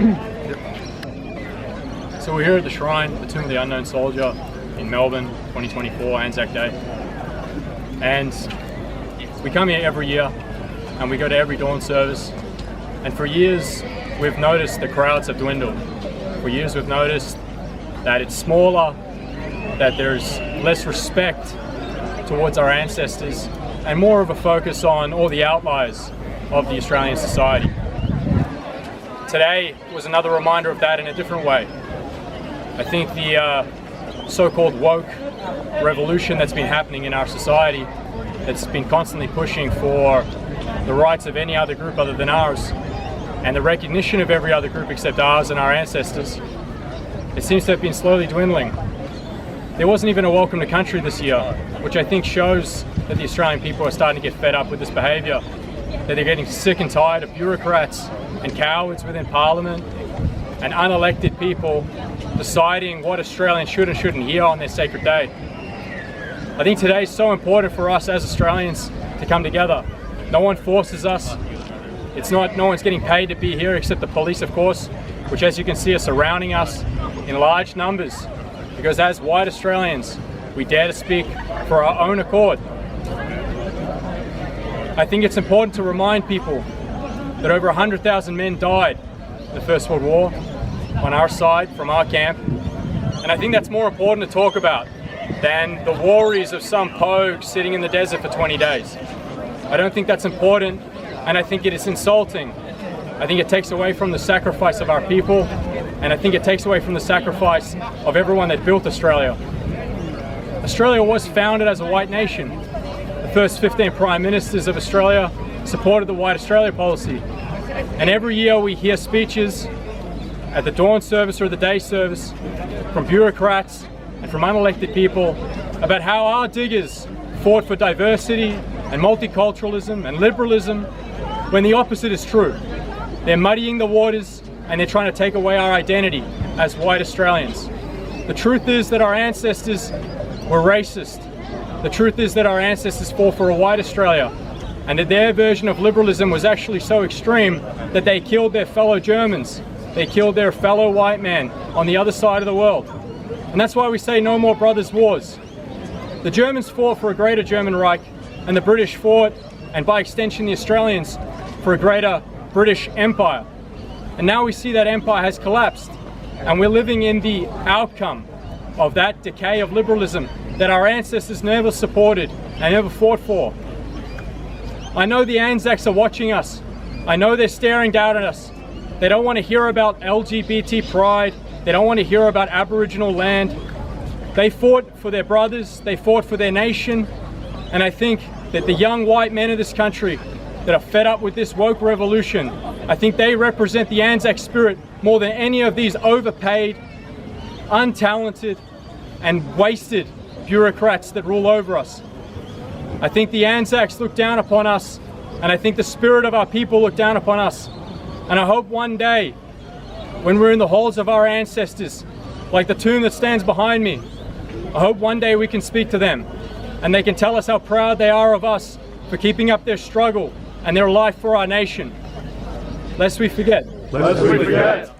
So we're here at the shrine, the Tomb of the Unknown Soldier in Melbourne, 2024, ANZAC Day. And we come here every year and we go to every dawn service. And for years, we've noticed the crowds have dwindled. For years, we've noticed that it's smaller, that there's less respect towards our ancestors, and more of a focus on all the outliers of the Australian society. Today was another reminder of that in a different way. I think the so-called woke revolution that's been happening in our society, that's been constantly pushing for the rights of any other group other than ours, and the recognition of every other group except ours and our ancestors, it seems to have been slowly dwindling. There wasn't even a welcome to country this year, which I think shows that the Australian people are starting to get fed up with this behaviour, that they're getting sick and tired of bureaucrats and cowards within Parliament and unelected people deciding what Australians should and shouldn't hear on their sacred day. I think today is so important for us as Australians to come together. No one forces us. No one's getting paid to be here except the police, of course, which, as you can see, are surrounding us in large numbers, because as white Australians, we dare to speak for our own accord. I think it's important to remind people that over 100,000 men died in the First World War on our side, from our camp. And I think that's more important to talk about than the worries of some pogue sitting in the desert for 20 days. I don't think that's important, and I think it is insulting. I think it takes away from the sacrifice of our people, and I think it takes away from the sacrifice of everyone that built Australia. Australia was founded as a white nation. The first 15 Prime Ministers of Australia supported the White Australia policy. And every year we hear speeches at the dawn service or the day service from bureaucrats and from unelected people about how our diggers fought for diversity and multiculturalism and liberalism, when the opposite is true. They're muddying the waters and they're trying to take away our identity as white Australians. The truth is that our ancestors were racist. The truth is that our ancestors fought for a white Australia, and that their version of liberalism was actually so extreme that they killed their fellow Germans. They killed their fellow white man on the other side of the world. And that's why we say no more brothers' wars. The Germans fought for a greater German Reich, and the British fought, and by extension the Australians, for a greater British Empire. And now we see that empire has collapsed, and we're living in the outcome of that decay of liberalism that our ancestors never supported and never fought for. I know the ANZACs are watching us. I know they're staring down at us. They don't want to hear about LGBT pride. They don't want to hear about Aboriginal land. They fought for their brothers. They fought for their nation. And I think that the young white men of this country that are fed up with this woke revolution, I think they represent the ANZAC spirit more than any of these overpaid, untalented, and wasted bureaucrats that rule over us. I think the ANZACs look down upon us, and I think the spirit of our people look down upon us. And I hope one day, when we're in the halls of our ancestors, like the tomb that stands behind me, I hope one day we can speak to them, and they can tell us how proud they are of us for keeping up their struggle and their life for our nation. Lest we forget. Lest we forget.